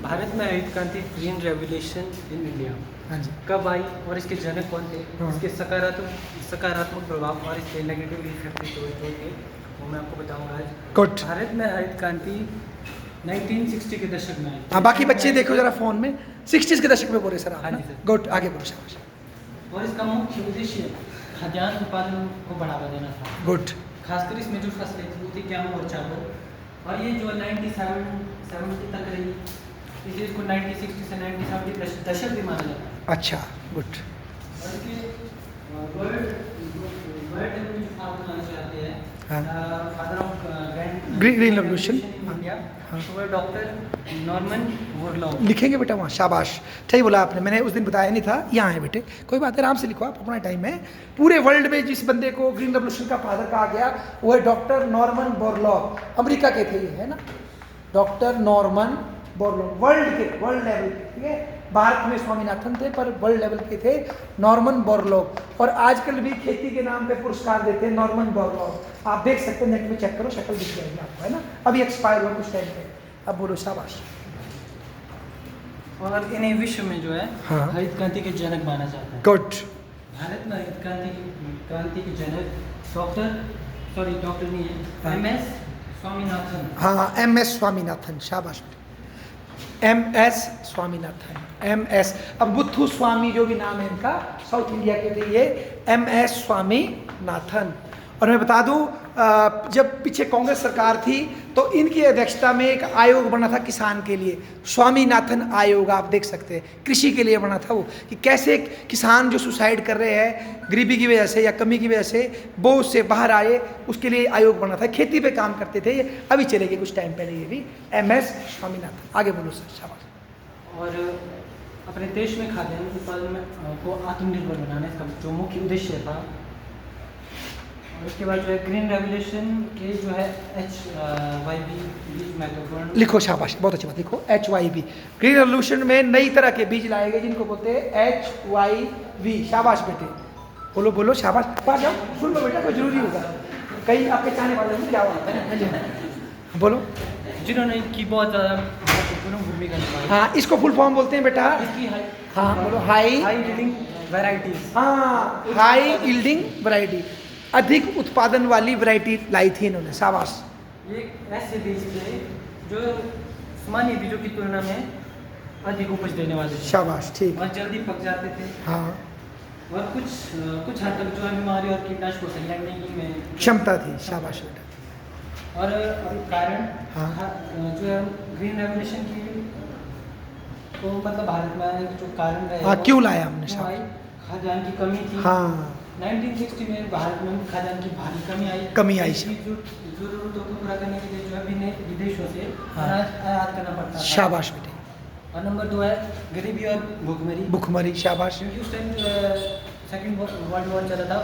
भारत में हरित क्रांति ग्रीन रेवोल्यूशन इन इंडिया हाँ जी। कब आई और इसके जनक कौन थे, हाँ। इसके सकारात्मक प्रभाव और इसके नेगेटिव इफेक्ट जो थे वो मैं आपको बताऊंगा आज। गुड। भारत में हरित क्रांति 1960 के दशक में आई। हाँ, बाकी बच्चे देखो जरा फोन में 60s के दशक में बोले सर आप। हाँ जी सर। गुड, आगे बोलो, शाबाश। और इसका मुख्य उद्देश्य खाद्यान्न उत्पादन को बढ़ावा देना था। गुड। खासकर इसमें जो फसलें थी वो थी गेहूँ और चावल, और ये जो 1970 तक रही, इसे इसको 1960 से 1970 दशक भी माना जाता है। अच्छा, गुड। और इसके वर्ल्ड में जो फादर माने जाते हैं, हाँ। Father of green revolution. In India, हाँ। तो वो डॉक्टर नॉर्मन बोरलॉग। लिखेंगे बेटा वहाँ, शाबाश, सही बोला आपने, मैंने उस दिन बताया नहीं था, यहाँ है बेटे, कोई बात है, आराम से लिखो आप, अपना टाइम है। पूरे वर्ल्ड में जिस बंदे को ग्रीन रेवोल्यूशन का फादर कहा गया वो है डॉक्टर नॉर्मन बोरलॉग, अमेरिका के थे ये, है ना, doctor Norman Borlaug, world level के, ठीक है। भारत में स्वामीनाथन थे पर वर्ल्ड लेवल के थे नॉर्मन बोरलॉग, और आजकल भी खेती के नाम पे पुरस्कार देते हैं नॉर्मन बोरलॉग, आप देख सकते हैं, नेट में चेक करो, शक्ल दिख जाएगी आपको, है ना, अभी एक्सपायर हुआ कुछ टाइम पे। अब बोलो, शाबाश। और इन्हें विश्व में जो है हाँ। हरित क्रांति के जनक माना जाता है। गुड। भारत में हरित क्रांति के जनक डॉक्टर नहीं हाँ। है, MS स्वामीनाथन। हाँ, MS स्वामीनाथन, शाबाश, MS स्वामीनाथन, MS। अब बुद्धू स्वामी जो भी नाम है इनका, साउथ इंडिया के थे ये, MS स्वामीनाथन। और मैं बता दूं, जब पीछे कांग्रेस सरकार थी तो इनकी अध्यक्षता में एक आयोग बना था किसान के लिए, स्वामीनाथन आयोग, आप देख सकते हैं, कृषि के लिए बना था वो, कि कैसे किसान जो सुसाइड कर रहे हैं गरीबी की वजह से या कमी की वजह से, वो उससे बाहर आए, उसके लिए आयोग बना था, खेती पे काम करते थे ये, अभी चले गए कुछ टाइम पहले ये भी, MS स्वामीनाथन। आगे बोलो सर, शाबाश। और अपने देश में खाद्यान्न उत्पादन में को आत्मनिर्भर बनाने का जो मुख्य उद्देश्य था। और उसके बाद जो है ग्रीन रेवोल्यूशन के जो है HYB बीज महत्वपूर्ण। लिखो, शाबाश, बहुत अच्छी बात, लिखो HYB। ग्रीन रेवोल्यूशन में नई तरह के बीज लाए गए जिनको बोलते हैं HYB, शाबाश बेटे, बोलो बोलो, शाबाश, बाहर जाओ, सुन लो बेटा, कोई जरूरी होगा, कई आपके चाहने वाले होंगे, क्या होता है, बोलो। जिन्होंने की बहुत ज़्यादा महत्वपूर्ण भूमिका निभाई। हाँ, इसको फुल फॉर्म बोलते हैं बेटा, इसकी हाँ बोलो, हाई यील्डिंग वैरायटीज। हाँ, हाई यील्डिंग वैरायटी, अधिक उत्पादन वाली वैरायटी लाई थी इन्होंने, शाबाश। ये ऐसे बीज थे जो सामान्य बीजों की तुलना में अधिक उपज देने वाले थे, शाबाश, ठीक। और जल्दी पक जाते थे, हाँ, और कुछ हद तक जो है बीमारी और कीटनाशकों से लड़ने में क्षमता थी, शाबाश बेटा। और कारण हाँ। जो है ग्रीन रेवोल्यूशन की तो मतलब भारत में आने के जो कारण रहे, हाँ, क्यों लाया हमने, क्यों शाबाश। आई? खाद्यान्न की कमी थी। हाँ, 1960 में भारत में खाद्यान्न की भारी कमी आई। कमी आई। जो जरूरतों को पूरा करने के लिए जो है विदेशों से हाँ। अनाज आयात करना पड़ता था। शाबाश बेटे। और नंबर 2 है गरीबी और भुखमरी, शाबाश। क्योंकि उस टाइम जो है सेकेंड वर्ल्ड वॉर चला था,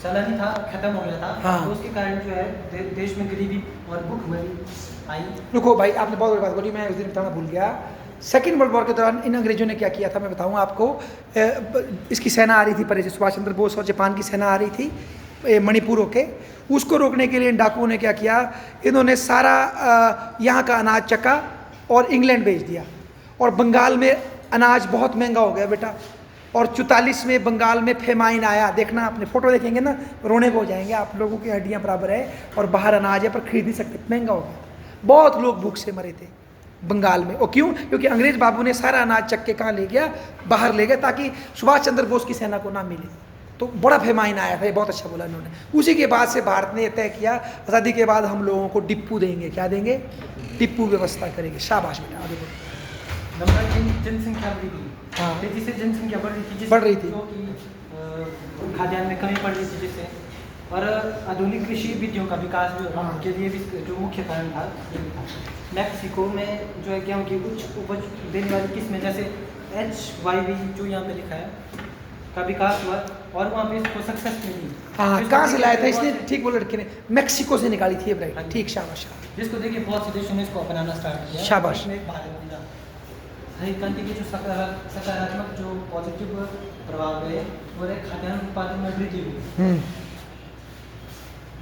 चला नहीं था, खत्म हो गया था। हाँ। तो उसके कारण जो है देश में गरीबी और भुखमरी आई। रुको भाई, आपने बहुत बड़ी बात बोली, मैं उस दिन बताना भूल गया। सेकेंड वर्ल्ड वॉर के दौरान इन अंग्रेजों ने क्या किया था, मैं बताऊँ आपको। इसकी सेना आ रही थी परे से, सुभाष चंद्र बोस और जापान की सेना आ रही थी मणिपुर होके, उसको रोकने के लिए इन डाकुओं ने क्या किया, इन्होंने सारा यहाँ का अनाज चक्का और इंग्लैंड भेज दिया, और बंगाल में अनाज बहुत महंगा हो गया बेटा, और 44 में बंगाल में फेमाइन आया, देखना आपने फोटो देखेंगे ना, रोने को हो जाएंगे, आप लोगों की हड्डियाँ बराबर है, और बाहर अनाज है पर खरीद नहीं सकते, महंगा हो गया, बहुत लोग भूख से मरे थे बंगाल में। और क्यों? क्योंकि अंग्रेज बाबू ने सारा अनाज चक्के के कहाँ ले गया, बाहर ले गया, ताकि सुभाष चंद्र बोस की सेना को ना मिले। तो बड़ा फेमाइन आया था, ये बहुत अच्छा बोला इन्होंने। उसी के बाद से भारत ने तय किया, आज़ादी के बाद हम लोगों को डिप्पू देंगे, क्या देंगे, डिप्पू व्यवस्था करेंगे। शाबाश बेटा, आगे बढ़ो। नंबर 3 जनसंख्या बढ़ी थी। हाँ। तेजी से जनसंख्या बढ़ रही थी, बढ़ रही थी। जो कि खाद्यान्न में कमी पड़ रही थी जिससे, और आधुनिक कृषि विधियों का विकास हाँ। के लिए भी जो मुख्य कारण था ये भी था। मैक्सिको में जो है गेहूँ की उच्च उपज देने वाली किस्में जैसे HYB जो यहाँ पे लिखा है का विकास हुआ, और वहाँ पे इसको सक्सेस मिली। हाँ, कहाँ से लाया था इसने, ठीक बोला लड़के ने, मैक्सिको से निकाली थी ये हाँ वैरायटी, जी। ठीक, शाबाश। जिसको देखिए बहुत से देशों ने इसको अपनाना स्टार्ट किया, शाबाश। इसमें भारत भी था। हरित क्रांति के जो सकारात्मक जो पॉजिटिव प्रभाव है वो है खाद्यान्न उत्पादन में वृद्धि हुई,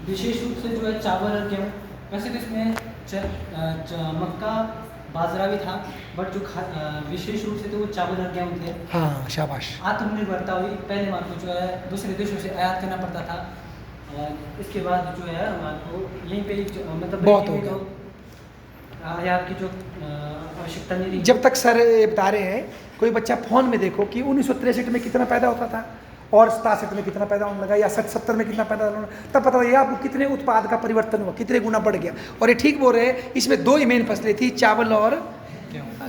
विशेष रूप से जो है चावल और गेहूँ। वैसे तो इसमें मक्का, बाजरा भी था, बट जो विशेष रूप से तो वो चावल और गेहूँ थे। हाँ शाबाश। आत्मनिर्भरता हुई, पहले हमारे को जो है दूसरे देशों से आयात करना पड़ता था, और इसके बाद जो है हमारे को यहीं पे मतलब बहुत हो तो आयात की जो आवश्यकता नहीं रही। जब तक सर ये बता रहे हैं, कोई बच्चा फ़ोन में देखो कि 1963 में कितना पैदा होता था और 67 में कितना पैदा होने लगा, या 70 में कितना पैदा होने, तब पता लगेगा आपको कितने उत्पाद का परिवर्तन हुआ, कितने गुना बढ़ गया। और ये ठीक बोल रहे हैं, इसमें 2 ही मेन फसलें थी, चावल और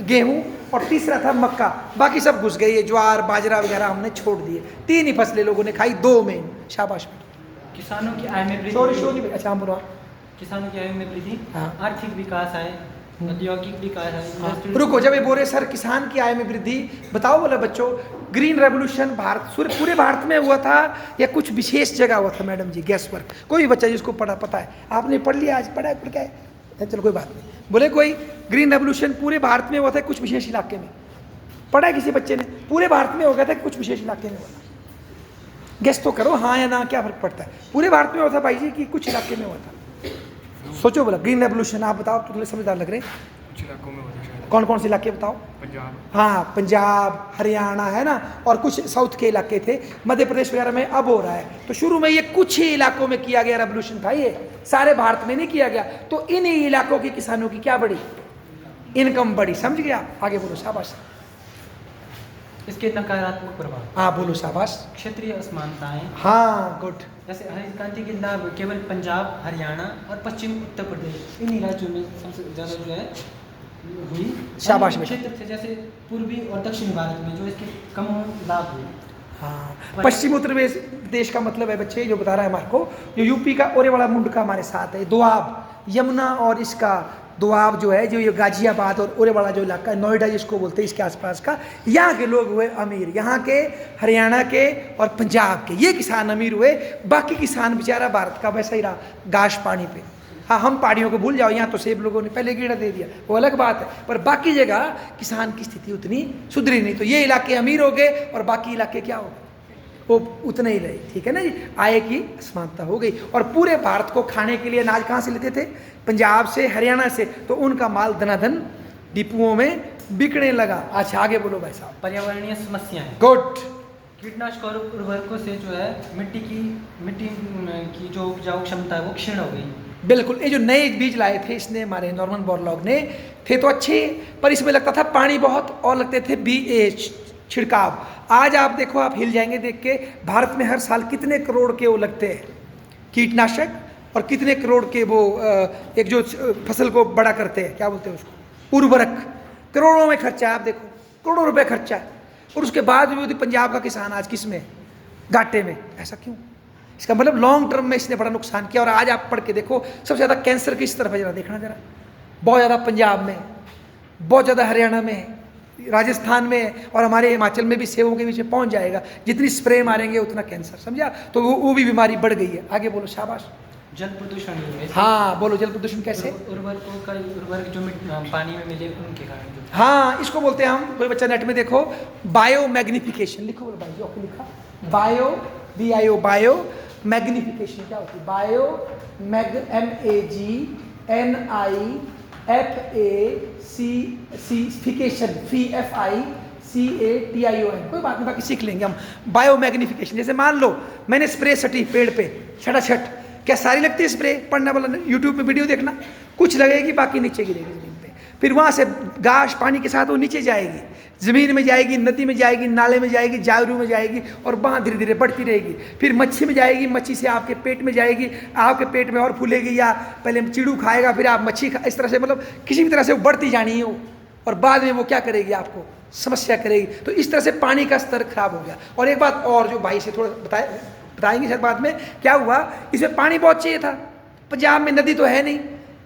गेहूँ, और तीसरा था मक्का, बाकी सब घुस गए, ये ज्वार बाजरा वगैरह हमने छोड़ दिए। 3 ही फसलें लोगों ने खाई, 2 मेन। शाबाश। किसानों की आय में सॉरी वृद्धि, अच्छा हम बोलो। किसानों की आय में वृद्धि, हाँ। आर्थिक विकास है, औद्योगिक विकास है, industrial- रुको, जब ये बोल रहे सर किसान की आय में वृद्धि, बताओ बोला बच्चों, ग्रीन रेवोल्यूशन पूरे भारत में हुआ था या कुछ विशेष जगह हुआ था? मैडम जी गैस वर्क, कोई भी बच्चा जिसको पढ़ा पता है, आपने पढ़ लिया, आज पढ़ा है, पढ़ क्या है, चलो कोई बात नहीं। बोले कोई ग्रीन रेवोल्यूशन पूरे भारत में हुआ था, कुछ विशेष इलाके में? पढ़ा है किसी बच्चे ने? पूरे भारत में हो गया था, कुछ विशेष इलाके में हुआ था? गेस तो करो, हाँ या ना, क्या फर्क पड़ता है? पूरे भारत में हुआ था भाई जी कि कुछ इलाके में हुआ था? सोचो बोला ग्रीन रेवोल्यूशन, आप बताओ, तो थोड़े समझदार लग रहे हैं। कुछ इलाकों में होता शायद, कौन कौन से इलाके बताओ? पंजाब, हाँ, पंजाब, हरियाणा है ना, और कुछ साउथ के इलाके थे, मध्य प्रदेश वगैरह में अब हो रहा है। तो शुरू में ये कुछ ही इलाकों में किया गया रेवोल्यूशन था, ये सारे भारत में नहीं किया गया। तो इन ही इलाकों के किसानों की क्या बढ़ी? इनकम बढ़ी। समझ गया? आगे बोलो, शाबाश। इसके नकारात्मक प्रभाव, हाँ बोलो, शाबाश। क्षेत्रीय असमानताएं, हाँ गुड। जैसे हरित क्रांति के लाभ केवल पंजाब, हरियाणा और पश्चिम उत्तर प्रदेश, इन्हीं राज्यों में सबसे ज़्यादा जो है हुई। शाबाश अन्य बेटा। क्षेत्र थे जैसे पूर्वी और दक्षिणी भारत में जो इसके कम लाभ हुए। हाँ, पश्चिम उत्तर प्रदेश का मतलब है बच्चे, जो बता रहा है हमारे को, जो यूपी का ओरे वाला मुंड का हमारे साथ है, दोआब, यमुना और इसका दोआब जो है, जो ये गाजियाबाद और ओरे वाला जो इलाका है, नोएडा जिसको बोलते हैं, इसके आसपास का, यहाँ के लोग हुए अमीर। यहाँ के, हरियाणा के और पंजाब के ये किसान अमीर हुए। बाकी किसान बेचारा भारत का वैसा ही रहा, गाश पानी पे। हाँ, हम पहाड़ियों को भूल जाओ, यहाँ तो सेब लोगों ने पहले कीड़ा दे दिया, वो अलग बात है, पर बाकी जगह किसान की स्थिति उतनी सुधरी नहीं। तो ये इलाके अमीर हो गए और बाकी इलाके क्या हो गए, वो उतने ही रहे। ठीक है ना जी, आय की असमानता हो गई। और पूरे भारत को खाने के लिए अनाज कहाँ से लेते थे? पंजाब से, हरियाणा से। तो उनका माल धनाधन डिपुओं में बिकने लगा। अच्छा आगे बोलो भाई साहब। पर्यावरणीय समस्याएं, गुड। कीटनाशक और उर्वरकों से जो है मिट्टी की जो उपजाऊ क्षमता है वो क्षीण हो गई। बिल्कुल। ये जो नए बीज लाए थे इसने, हमारे नॉर्मन बोरलॉग ने, थे तो अच्छे, पर इसमें लगता था पानी बहुत, और लगते थे छिड़काव। आज आप देखो, आप हिल जाएंगे देख के, भारत में हर साल कितने करोड़ के वो लगते हैं कीटनाशक, और कितने करोड़ के वो एक जो फसल को बड़ा करते हैं, क्या बोलते हैं उसको, उर्वरक। करोड़ों में खर्चा है, आप देखो करोड़ों रुपए खर्चा है, और उसके बाद भी पंजाब का किसान आज किस में? घाटे में। ऐसा क्यों? इसका मतलब लॉन्ग टर्म में इसने बड़ा नुकसान किया। और आज आप पढ़ के देखो, सबसे ज़्यादा कैंसर किस तरफ है, जरा देखना जरा। बहुत ज़्यादा पंजाब में, बहुत ज़्यादा हरियाणा में, राजस्थान में, और हमारे हिमाचल में भी सेबों के बीच में पहुंच जाएगा। जितनी स्प्रे मारेंगे उतना कैंसर, समझा? तो वो भी बीमारी बढ़ गई है। आगे बोलो, शाबाश। जल प्रदूषण भी हुए। हाँ बोलो, जल प्रदूषण कैसे? उर्वरक जो पानी में मिले उनके कारण जो। हाँ, इसको बोलते हैं हम, कोई बच्चा नेट में देखो, बायो मैग्निफिकेशन लिखो, बोलो भाई जो लिखा, बायो, BIO, बायो मैग्निफिकेशन क्या होती है? बायो MAGNIFICATION, कोई बात नहीं, बाकी सीख लेंगे हम। बायो मैग्निफिकेशन, जैसे मान लो मैंने स्प्रे सटी पेड़ पे, छटाछट, क्या सारी लगती है स्प्रे? पढ़ना वाला यूट्यूब में वीडियो देखना, कुछ लगेगी, बाकी नीचे गिरेगी जमीन पे। फिर वहाँ से गाश पानी के साथ वो नीचे जाएगी, ज़मीन में जाएगी, नदी में जाएगी, नाले में जाएगी, जायरू में जाएगी, और वहाँ धीरे धीरे बढ़ती रहेगी। फिर मच्छी में जाएगी, मच्छी से आपके पेट में जाएगी, आपके पेट में और फूलेगी, या पहले चिड़ू खाएगा फिर आप मच्छी खा, इस तरह से, मतलब किसी भी तरह से वो बढ़ती जानी है वो, और बाद में वो क्या करेगी, आपको समस्या करेगी। तो इस तरह से पानी का स्तर खराब हो गया। और एक बात और जो भाई से थोड़ा बताएंगे शायद बाद में, क्या हुआ, इसमें पानी बहुत चाहिए था, पंजाब में नदी तो है नहीं,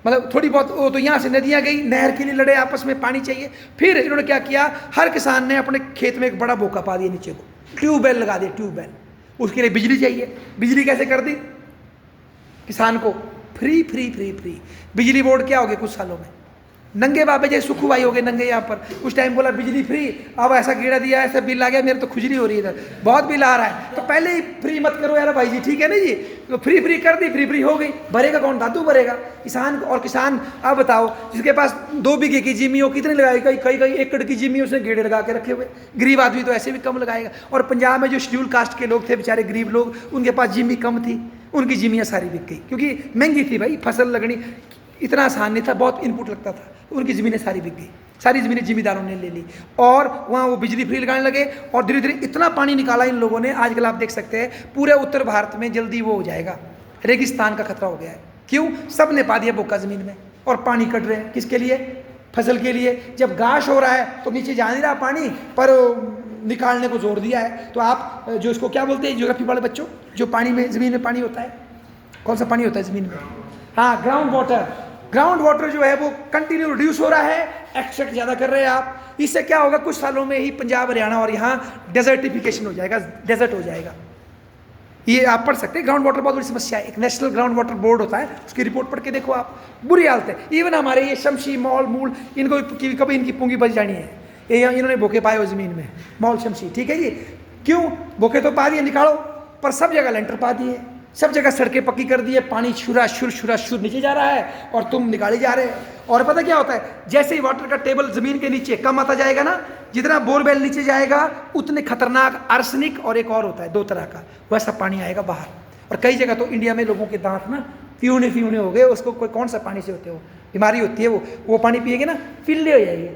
मतलब थोड़ी बहुत, वो तो यहाँ से नदियाँ गई, नहर के लिए लड़े, आपस में पानी चाहिए। फिर इन्होंने क्या किया, हर किसान ने अपने खेत में एक बड़ा बोका पा दिया नीचे को, ट्यूबवेल लगा दिया, ट्यूबवेल। उसके लिए बिजली चाहिए, बिजली कैसे कर दी किसान को? Free free free free. बिजली बोर्ड क्या हो गया कुछ सालों में, नंगे बाबे जैसे सुखू भाई हो गए नंगे यहाँ पर, उस टाइम बोला बिजली फ्री, अब ऐसा कीड़ा दिया, ऐसा बिल आ गया, मेरे तो खुजली हो रही है इधर, बहुत बिल आ रहा है। तो पहले ही फ्री मत करो यार भाई जी, ठीक है ना जी। तो फ्री कर दी, फ्री हो गई, भरेगा कौन? दादू भरेगा। किसान, और किसान आप बताओ जिसके पास 2 बीघे की जिमी हो कितने लगाएगा? कई एकड़ की जिमी उसने गेड़े लगा के रखे हुए। गरीब आदमी तो ऐसे भी कम लगाएगा। और पंजाब में जो शेड्यूल कास्ट के लोग थे बेचारे गरीब लोग, उनके पास जिमी कम थी, उनकी जिमियाँ सारी बिक गई क्योंकि महंगी थी भाई, फसल लगनी इतना आसान नहीं था, बहुत इनपुट लगता था, उनकी ज़मीनें सारी बिक गई, सारी ज़मीनें जिमीदारों ने ले ली और वहाँ वो बिजली फ्री लगाने लगे और धीरे धीरे इतना पानी निकाला इन लोगों ने। आजकल आप देख सकते हैं पूरे उत्तर भारत में जल्दी वो हो जाएगा, रेगिस्तान का खतरा हो गया है। क्यों? सब ने पा दिया बोका ज़मीन में और पानी कट रहे हैं, किसके लिए? फसल के लिए। जब घास हो रहा है तो नीचे जा नहीं रहा पानी, पर निकालने को जोर दिया है। तो आप जो इसको क्या बोलते हैं ज्योग्राफी वाले बच्चों, जो पानी में ज़मीन में पानी होता है, कौन सा पानी होता है ज़मीन में? हाँ, ग्राउंड वाटर। ग्राउंड वाटर जो है वो कंटिन्यू रिड्यूस हो रहा है, एक्सट्रैक्ट ज़्यादा कर रहे हैं आप। इससे क्या होगा, कुछ सालों में ही पंजाब हरियाणा और यहाँ डेजर्टिफिकेशन हो जाएगा, डेजर्ट हो जाएगा। ये आप पढ़ सकते हैं, ग्राउंड वाटर बहुत बड़ी समस्या है। एक नेशनल ग्राउंड वाटर बोर्ड होता है, उसकी रिपोर्ट पढ़ के देखो आप, बुरी हालत है। इवन हमारे ये शमशी मॉल मूल, इनको कभी इनकी पूंगी बच जानी है, ये इन्होंने बोके पाए हो ज़मीन में, मॉल शमशी, ठीक है जी। क्यों? बोके तो पा दिए, निकालो, पर सब जगह लेंटर पा दिए, सब जगह सड़कें पक्की कर दी है, पानी शुरा शुर नीचे जा रहा है और तुम निकाले जा रहे हैं। और पता क्या होता है, जैसे ही वाटर का टेबल ज़मीन के नीचे कम आता जाएगा ना, जितना बोरवेल नीचे जाएगा उतने खतरनाक आर्सेनिक और एक और होता है 2 तरह का, वैसा पानी आएगा बाहर। और कई जगह तो इंडिया में लोगों के दांत ना फ्यूने हो गए, उसको कोई कौन सा पानी से होते हो, बीमारी होती है, वो पानी पिएंगे ना फिल्ले हो जाएंगे।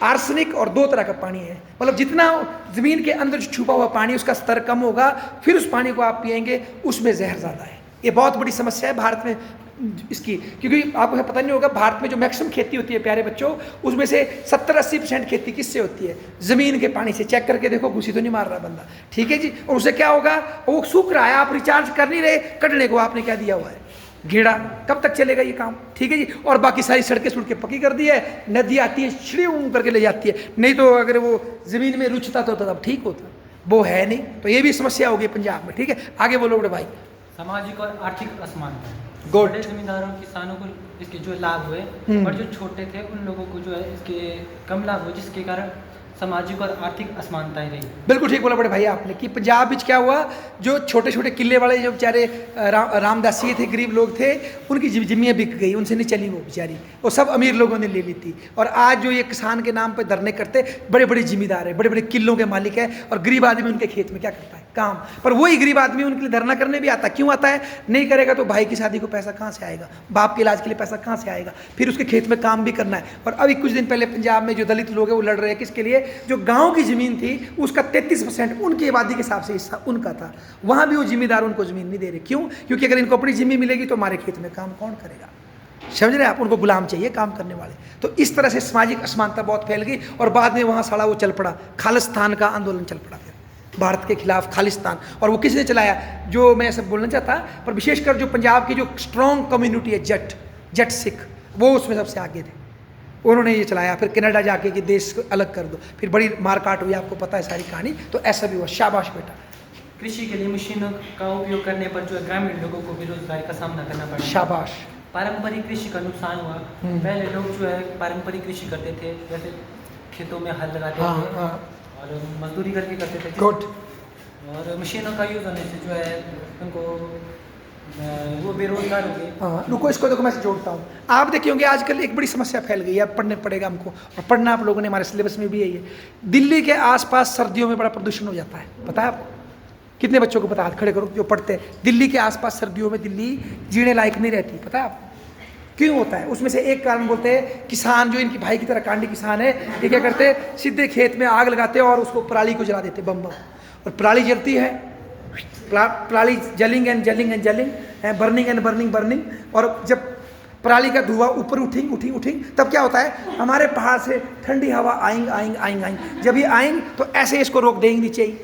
आर्सेनिक और 2 तरह का पानी है, मतलब जितना ज़मीन के अंदर छुपा हुआ पानी उसका स्तर कम होगा, फिर उस पानी को आप पिएंगे, उसमें जहर ज़्यादा है। ये बहुत बड़ी समस्या है भारत में इसकी, क्योंकि आपको पता नहीं होगा भारत में जो मैक्सिमम खेती होती है प्यारे बच्चों, उसमें से 70-80% खेती किससे होती है? ज़मीन के पानी से। चेक करके देखो, घुसी तो नहीं मार रहा बंदा, ठीक है जी। और उसे क्या होगा, वो सूख रहा है, आप रिचार्ज कर नहीं रहे, कटने को आपने क्या दिया हुआ है, घेड़ा। कब तक चलेगा ये काम, ठीक है जी। और बाकी सारी सड़कें पक्की कर दी है, नदी आती है छिड़ी करके ले जाती है। नहीं तो अगर वो ज़मीन में रुचता तो तब ठीक होता, वो है नहीं। तो ये भी समस्या होगी पंजाब में, ठीक है। आगे बोलो बड़े भाई। सामाजिक और आर्थिक असमानता, गुड। बड़े जमींदारों किसानों को इसके जो लाभ हुए, और जो छोटे थे उन लोगों को जो है इसके कम लाभ हुए, जिसके कारण सामाजिक और आर्थिक असमानताएं रही। बिल्कुल ठीक बोला बड़े भाई आपने कि पंजाब में क्या हुआ, जो छोटे छोटे किले वाले जो बेचारे रामदासी थे, गरीब लोग थे, उनकी जिम्मियाँ बिक गई, उनसे नहीं चली वो बेचारी, वो सब अमीर लोगों ने ले ली थी। और आज जो ये किसान के नाम पे धरने करते, बड़े बड़े जिम्मेदार है, बड़े बड़े किलों के मालिक है, और गरीब आदमी उनके खेत में क्या करता है काम। पर वही गरीब आदमी उनके लिए धरना करने भी आता है। क्यों आता है? नहीं करेगा तो भाई की शादी को पैसा कहाँ से आएगा, बाप के इलाज के लिए पैसा कहाँ से आएगा, फिर उसके खेत में काम भी करना है। और अभी कुछ दिन पहले पंजाब में जो दलित लोग हैं वो लड़ रहे हैं किसके लिए? जो गाँव की ज़मीन थी उसका 33% उनकी आबादी के हिसाब से हिस्सा उनका था, वहाँ भी वो जिम्मेदार उनको ज़मीन नहीं दे रहे। क्यों? क्योंकि अगर इनको अपनी ज़मीन मिलेगी तो हमारे खेत में काम कौन करेगा? समझ रहे हैं आप? उनको गुलाम चाहिए काम करने वाले। तो इस तरह से सामाजिक असमानता बहुत फैल गई और बाद में वहाँ साला वो चल पड़ा, खालिस्तान का आंदोलन चल पड़ा भारत के खिलाफ, खालिस्तान। और वो किसने चलाया? जो मैं सब बोलना चाहता, पर विशेषकर जो पंजाब की जो स्ट्रॉन्ग कम्युनिटी है, जट सिख, वो उसमें सबसे आगे थे, उन्होंने ये चलाया। फिर कनाडा जाके कि देश को अलग कर दो, फिर बड़ी मारकाट हुई, आपको पता है सारी कहानी। तो ऐसा भी हुआ। शाबाश बेटा। कृषि के लिए मशीनों का उपयोग करने पर जो है ग्रामीण लोगों को बेरोजगारी का सामना करना पड़ा। शाबाश। पारंपरिक कृषि का नुकसान हुआ। पहले लोग जो है पारंपरिक कृषि करते थे, जैसे खेतों में हल लगाते थे और मजदूरी करके करते थे। गुड। और मशीनों का यूज़ होने से जो है उनको वो बेरोजगार हो गए। हाँ, रुको, इसको देखो, मैं जोड़ता हूँ। आप देखिए होंगे आजकल एक बड़ी समस्या फैल गई है, पढ़ने पड़ेगा हमको, और पढ़ना आप लोगों ने, हमारे सिलेबस में भी यही है। दिल्ली के आसपास सर्दियों में बड़ा प्रदूषण हो जाता है, पता है आपको? कितने बच्चों को पता? हाथ खड़े करो जो पढ़ते हैं। दिल्ली के आसपास सर्दियों में दिल्ली जीने लायक नहीं रहती, पता है आपको? क्यों होता है? उसमें से एक कारण बोलते हैं किसान, जो इनकी भाई की तरह कांडी किसान है, ये क्या करते हैं, सीधे खेत में आग लगाते हैं और उसको पराली को जला देते बम, और पराली जलती है, पराली जलिंग एंड है, बर्निंग। और जब पराली का धुआं ऊपर उठेंगे तब क्या होता है, हमारे पहाड़ से ठंडी हवा आएंगे। जब ये आएंगे तो ऐसे इसको रोक देंगे नीचे ही,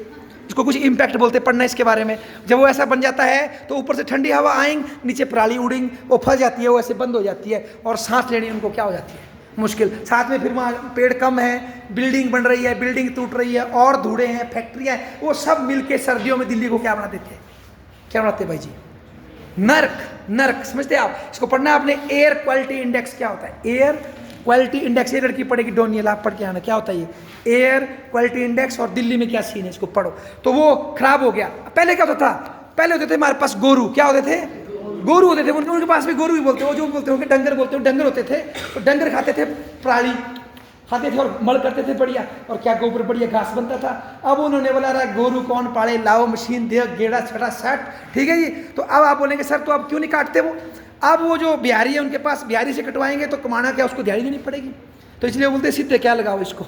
इसको कुछ इम्पैक्ट बोलते हैं, पढ़ना इसके बारे में। जब वो ऐसा बन जाता है तो ऊपर से ठंडी हवा आएंगे, नीचे पराली उड़ेंगे, वो फंस जाती है, वो ऐसे बंद हो जाती है, और सांस लेनी उनको क्या हो जाती है, मुश्किल। साथ में फिर वहाँ पेड़ कम है, बिल्डिंग बन रही है, बिल्डिंग टूट रही है, और धूड़े हैं, फैक्ट्रियाँ हैं, वो सब मिलके सर्दियों में दिल्ली को क्या बना देते हैं? क्या बनाते भाई जी? नर्क। समझते हैं आप? इसको पढ़ना आपने। एयर क्वालिटी इंडेक्स क्या होता है? एयर क्वालिटी इंडेक्स, ये लड़की पढ़ेगी डोनियल, आप पढ़ के आना क्या होता है ये एयर क्वालिटी इंडेक्स और दिल्ली में क्या सीन है, इसको पढ़ो। तो वो खराब हो गया। पहले क्या होता था, पहले होते थे हमारे पास गोरू, क्या होते थे, गोरू होते थे, उनके पास भी गोरू ही बोलते हो, जो बोलते होंगे डंगर बोलते हो, डंगर होते थे। तो डंगर खाते थे, प्राणी खाते थे और मल करते थे बढ़िया, और क्या गोबर बढ़िया घास बनता था। अब उन्होंने बोला रहा गोरू कौन पाले, लाओ मशीन दे, गेड़ा छटा सट, ठीक है जी। तो अब आप बोलेंगे सर तो अब क्यों नहीं काटते वो, अब वो जो बिहारी है उनके पास, बिहारी से कटवाएंगे तो कमाना क्या, उसको दिहाड़ी देनी पड़ेगी, तो इसलिए बोलते सीधे क्या लगाओ इसको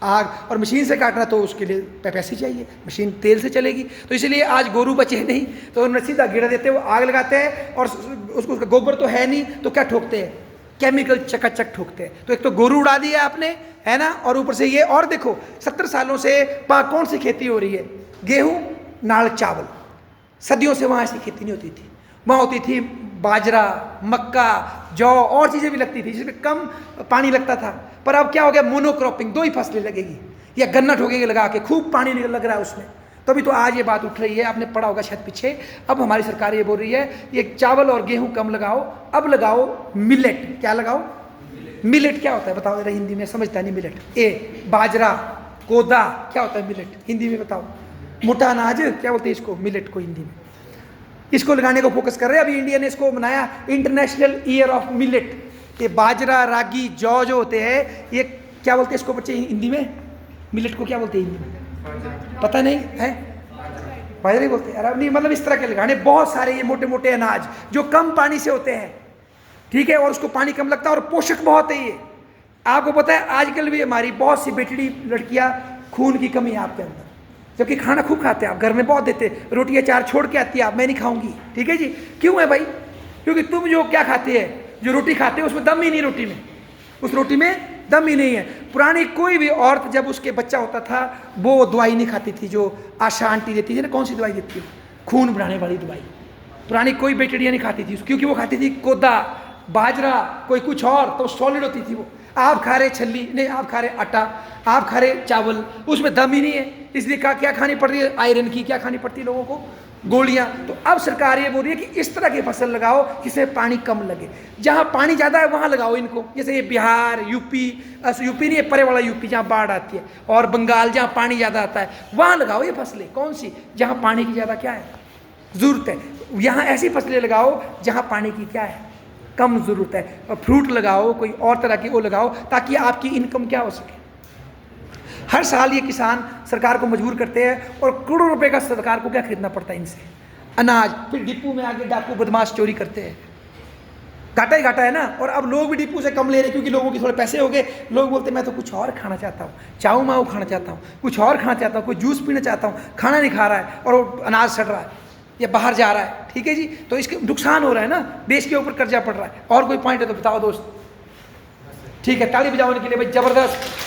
आग, और मशीन से काटना तो उसके लिए पैसे चाहिए, मशीन तेल से चलेगी, तो इसलिए आज गोरू बचे नहीं, तो उन्हें सीधा गेड़ा देते हैं, वो आग लगाते हैं, और उसको गोबर तो है नहीं तो क्या ठोकते हैं, केमिकल चकाचक ठोकते हैं। तो एक तो गोरू उड़ा दिया आपने, है ना, और ऊपर से ये, और देखो 70 सालों से वहाँ कौन सी खेती हो रही है, गेहूँ नाल चावल, सदियों से वहाँ ऐसी खेती नहीं होती थी, वहाँ होती थी बाजरा, मक्का, जौ और चीज़ें भी लगती थी जिसमें कम पानी लगता था। पर अब क्या हो गया, मोनोक्रॉपिंग, 2 ही फसलें लगेगी, या गन्ना ठोकेंगे लगा के, खूब पानी लग रहा है उसमें, तभी तो आज ये बात उठ रही है, आपने पढ़ा होगा शायद पीछे। अब हमारी सरकार ये बोल रही है ये चावल और गेहूं कम लगाओ, अब लगाओ मिलेट। क्या लगाओ, मिलेट क्या होता है बताओ जरा हिंदी में, समझता नहीं मिलेट, ए बाजरा, कोदा, क्या होता है मिलेट हिंदी में बताओ, मोटा अनाज क्या बोलते हैं इसको, मिलेट को हिंदी में। इसको लगाने को फोकस कर रहे हैं। अभी इंडिया ने इसको मनाया इंटरनेशनल ईयर ऑफ मिलेट। ये बाजरा, रागी, जौ जो होते हैं, ये क्या बोलते हैं इसको बच्चे हिंदी में, मिलेट को क्या बोलते हैं हिंदी में, पता नहीं है, बाजरा ही बोलते हैं। अरे नहीं, मतलब इस तरह के लगाने बहुत सारे ये मोटे मोटे अनाज जो कम पानी से होते हैं, ठीक है, और उसको पानी कम लगता है और पोषक बहुत है ये। आपको पता है आजकल भी हमारी बहुत सी बेटी लड़कियां खून की कमी है आपके अंदर, जबकि खाना खूब खाते हैं आप, घर में बहुत देते, रोटी अचार छोड़ के आती है आप, मैं नहीं खाऊंगी, ठीक है जी। क्यों है भाई, क्योंकि तुम जो क्या खाते हैं, जो रोटी खाते हो उसमें दम ही नहीं, रोटी में, उस रोटी में दम ही नहीं है। पुरानी कोई भी औरत जब उसके बच्चा होता था वो दवाई नहीं खाती थी जो आशा आंटी देती थी ना, कौन सी दवाई देती है, खून बढ़ाने वाली दवाई, पुरानी कोई बेटियां नहीं खाती थी, क्योंकि वो खाती थी कोदा, बाजरा, कोई कुछ और, तो सॉलिड होती थी वो। आप खा रहे छल्ली, नहीं आप खा रहे आटा, आप खा रहे चावल, उसमें दम ही नहीं है, इसलिए क्या खानी पड़ रही है, आयरन की क्या खानी पड़ती है लोगों को, गोलियां। तो अब सरकार ये बोल रही है कि इस तरह की फसल लगाओ जिसमें पानी कम लगे, जहां पानी ज़्यादा है वहां लगाओ इनको, जैसे ये बिहार, यूपी, यूपी नहीं, परे वाला यूपी जहां बाढ़ आती है, और बंगाल जहां पानी ज़्यादा आता है वहां लगाओ ये फसलें। कौन सी, जहां पानी की ज़्यादा क्या है ज़रूरत है, यहाँ ऐसी फसलें लगाओ जहाँ पानी की क्या है कम ज़रूरत है, और फ्रूट लगाओ, कोई और तरह की वो लगाओ, ताकि आपकी इनकम क्या हो सके। हर साल ये किसान सरकार को मजबूर करते हैं, और करोड़ों रुपए का सरकार को क्या खरीदना पड़ता है इनसे, अनाज, फिर डिपू में आके डाकू बदमाश चोरी करते हैं, घाटा ही घाटा है ना। और अब लोग भी डिपू से कम ले रहे हैं क्योंकि लोगों के थोड़े पैसे हो गए, लोग बोलते हैं मैं तो कुछ और खाना चाहता हूँ, चाऊ माऊ खाना चाहता हूँ, कुछ और खाना चाहता हूँ, कोई जूस पीना चाहता हूँ, खाना नहीं खा रहा है, और वो अनाज सड़ रहा है या बाहर जा रहा है, ठीक है जी। तो इसके नुकसान हो रहा है ना, देश के ऊपर कर्जा पड़ रहा है। और कोई पॉइंट है तो बताओ दोस्त, ठीक है, ताली बजाने के लिए भाई जबरदस्त।